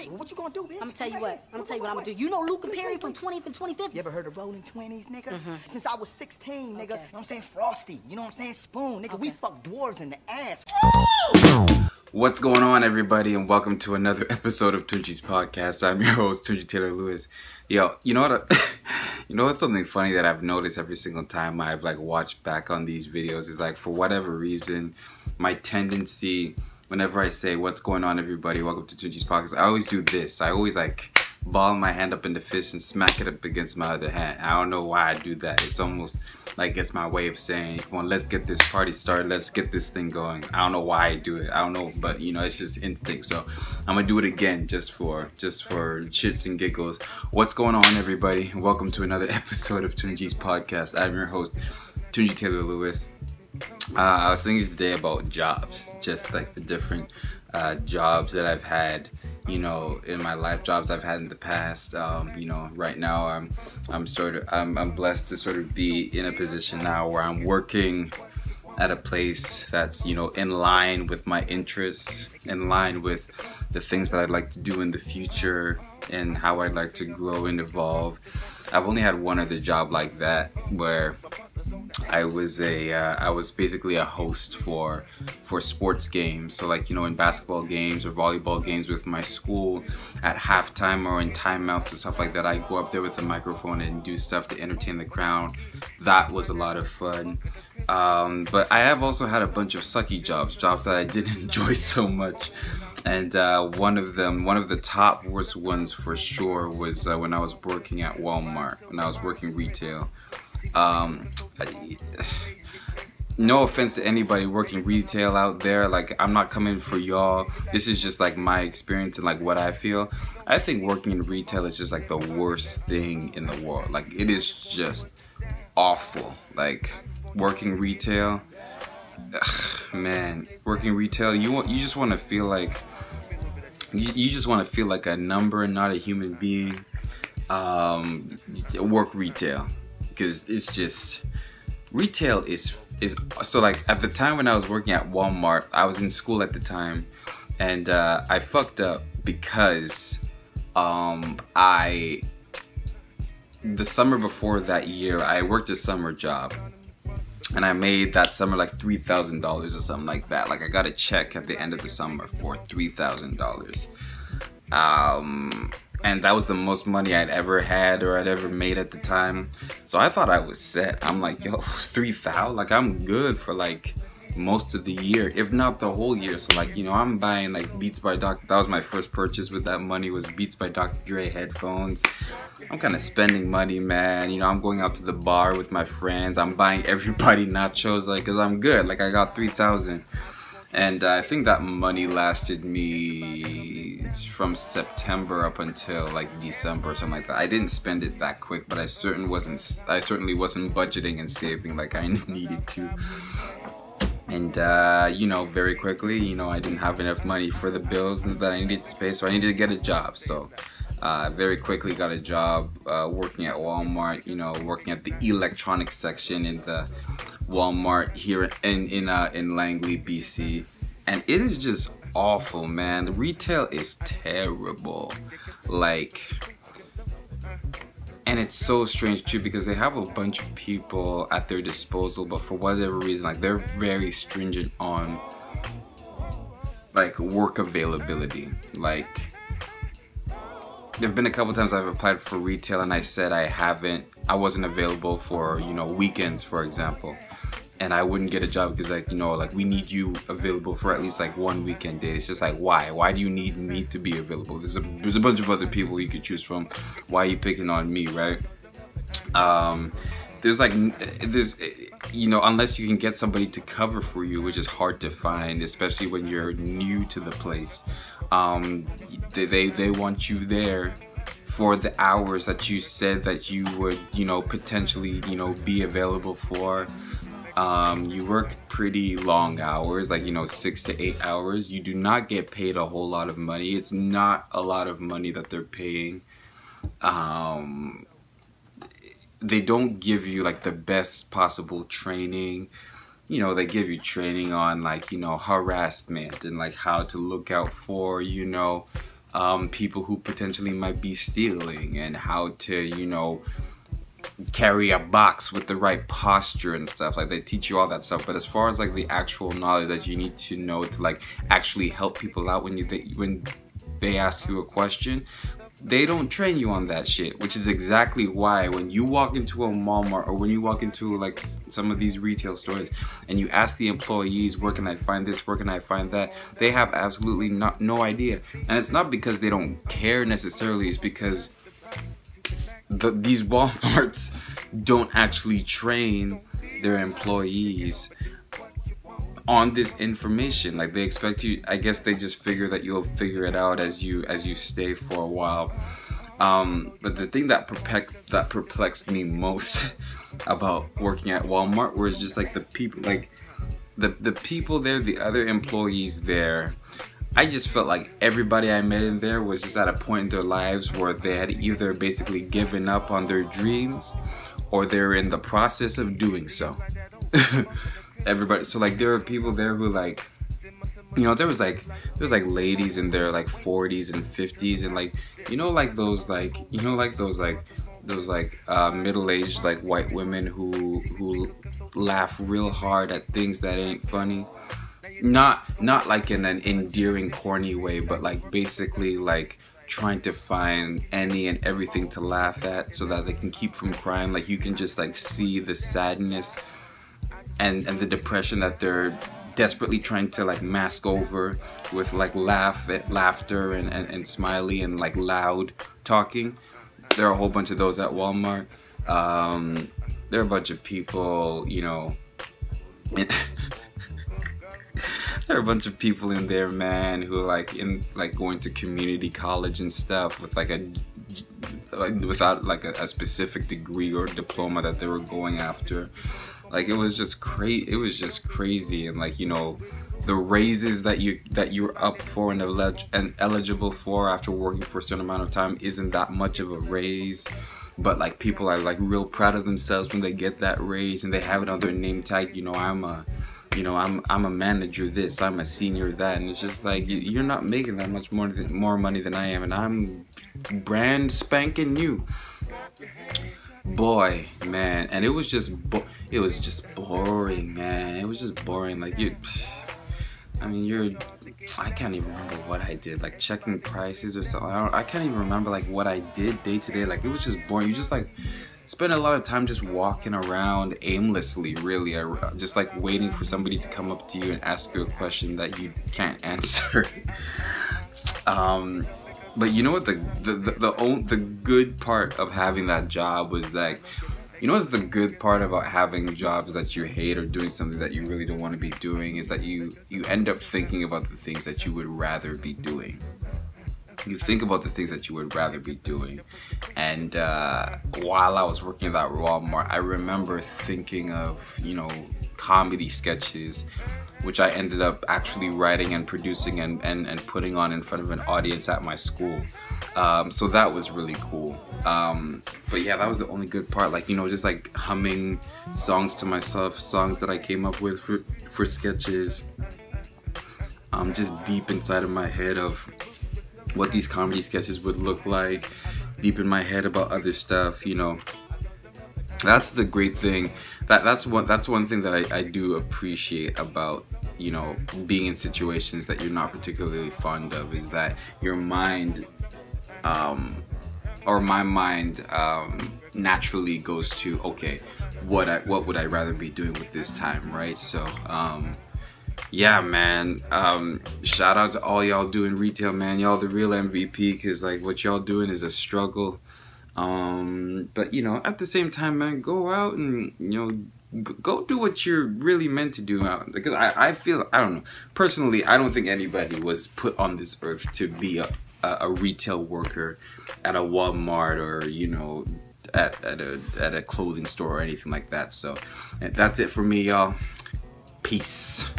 Well, what you gonna do, bitch? I'm gonna tell you what. I'm gonna do. You know Luca Perry from 20th and 25th? You ever heard of Rolling 20s, nigga? Since I was 16, nigga. You know what I'm saying? Frosty. You know what I'm saying? Spoon, nigga. We fuck dwarves in the ass. What's going on, everybody, and welcome to another episode of Tunji's podcast. I'm your host, Tunji Taylor Lewis. Yo, you know what? You know what's something funny that I've noticed every single time I've watched back on these videos is for whatever reason, my tendency whenever I say what's going on, everybody, welcome to Tunji's podcast, I always do this. I always ball my hand up in the fist and smack it up against my other hand. I don't know why I do that. It's almost like it's my way of saying, come on, let's get this party started. Let's get this thing going. I don't know why I do it. I don't know, but you know, it's just instinct. So I'm gonna do it again just for shits and giggles. What's going on, everybody? Welcome to another episode of Tunji's podcast. I'm your host, Tunji Taylor Lewis. I was thinking today about jobs, just the different jobs that I've had, you know, in my life, jobs I've had in the past. You know, right now I'm blessed to sort of be in a position now where I'm working at a place that's, you know, in line with my interests, in line with the things that I'd like to do in the future and how I'd like to grow and evolve. I've only had one other job like that where I was basically a host for sports games. So you know, in basketball games or volleyball games with my school at halftime or in timeouts and stuff like that, I go up there with a microphone and do stuff to entertain the crowd. That was a lot of fun. But I have also had a bunch of sucky jobs that I didn't enjoy so much. And one of the top worst ones for sure was when I was working at Walmart, when I was working retail. No offense to anybody working retail out there, I'm not coming for y'all. This is just my experience and what I feel. I think working in retail is just the worst thing in the world. It is just awful. Working retail, man, working retail, you just want to feel you just want to feel like a number and not a human being. Work retail, because it's just, retail is so at the time when I was working at Walmart, I was in school at the time, and I fucked up because the summer before that year I worked a summer job, and I made that summer $3,000 or something like that. I got a check at the end of the summer for $3,000. And that was the most money I'd ever had or I'd ever made at the time. So I thought I was set. I'm yo, 3,000? I'm good for most of the year, if not the whole year. So you know, I'm buying Beats by Dr. That was my first purchase with that money, was Beats by Dr. Dre headphones. I'm kind of spending money, man. You know, I'm going out to the bar with my friends. I'm buying everybody nachos, cause I'm good. I got 3,000. And I think that money lasted me from September up until December or something like that. I didn't spend it that quick, but I certainly wasn't budgeting and saving like I needed to. And you know, very quickly, you know, I didn't have enough money for the bills that I needed to pay, so I needed to get a job. So very quickly got a job working at Walmart, you know, working at the electronics section in the Walmart here in Langley, BC. And it is just awful, man. The retail is terrible. And it's so strange too, because they have a bunch of people at their disposal, but for whatever reason, they're very stringent on work availability. There've been a couple times I've applied for retail and I said I wasn't available for, you know, weekends, for example. And I wouldn't get a job because you know, we need you available for at least one weekend day. It's just why? Why do you need me to be available? There's a bunch of other people you could choose from. Why are you picking on me, right? There's you know, unless you can get somebody to cover for you, which is hard to find, especially when you're new to the place. They want you there for the hours that you said that you would, you know, potentially, you know, be available for. You work pretty long hours, you know, 6 to 8 hours. You do not get paid a whole lot of money. It's not a lot of money that they're paying. They don't give you the best possible training. You know, they give you training on you know, harassment and how to look out for, you know, people who potentially might be stealing, and how to, you know, carry a box with the right posture and stuff. Like, they teach you all that stuff. But as far as like the actual knowledge that you need to know to like actually help people out when they ask you a question, they don't train you on that shit, which is exactly why when you walk into a Walmart or when you walk into like some of these retail stores and you ask the employees, where can I find this, where can I find that, they have absolutely no idea. And it's not because they don't care necessarily, it's because these Walmarts don't actually train their employees on this information. Like, they expect you, I guess they just figure that you'll figure it out as you stay for a while. But the thing that perplexed me most about working at Walmart was just like the people, like the people there, the other employees there. I just felt like everybody I met in there was just at a point in their lives where they had either basically given up on their dreams or they're in the process of doing so. Everybody, so like there were people there who, like, you know, there was like ladies in their like 40s and 50s, and like, you know, like those like, you know, like those middle-aged like white women who laugh real hard at things that ain't funny. Not like in an endearing, corny way, but like basically like trying to find any and everything to laugh at so that they can keep from crying. Like, you can just like see the sadness and the depression that they're desperately trying to like mask over with like laughter and smiley and like loud talking. There are a whole bunch of those at Walmart. There are a bunch of people, you know. There are a bunch of people in there, man, who like going to community college and stuff with like without like a specific degree or diploma that they were going after. Like, it was just crazy. And like, you know, the raises that you're up for and eligible for after working for a certain amount of time isn't that much of a raise. But like, people are like real proud of themselves when they get that raise and they have it on their name tag. You know, I'm a manager this, I'm a senior that, and it's just like, you're not making that much more money than I am, and I'm brand spanking new. Boy, man, and it was just boring, man. It was just boring. Like, I can't even remember what I did, like checking prices or something. I can't even remember like what I did day to day. Like, it was just boring. You just like spend a lot of time just walking around aimlessly, really, just like waiting for somebody to come up to you and ask you a question that you can't answer. But you know what, the good part of having that job was that, you know what's the good part about having jobs that you hate or doing something that you really don't want to be doing, is that you end up thinking about the things that you would rather be doing. You think about the things that you would rather be doing. And while I was working at that Walmart, I remember thinking of, you know, comedy sketches, which I ended up actually writing and producing and putting on in front of an audience at my school. So that was really cool. But yeah, that was the only good part. Like, you know, just like humming songs to myself, songs that I came up with for sketches. Just deep inside of my head of what these comedy sketches would look like, deep in my head about other stuff, you know. That's the great thing. That's one thing that I do appreciate about, you know, being in situations that you're not particularly fond of, is that your mind, or my mind, naturally goes to, okay, what would I rather be doing with this time, right? So yeah, man, shout out to all y'all doing retail, man. Y'all the real MVP, because like what y'all doing is a struggle. But you know, at the same time, man, go out and, you know, go do what you're really meant to do. Because I feel, I don't know, personally, I don't think anybody was put on this earth to be a retail worker at a Walmart or, you know, at a clothing store or anything like that. So that's it for me, y'all. Peace.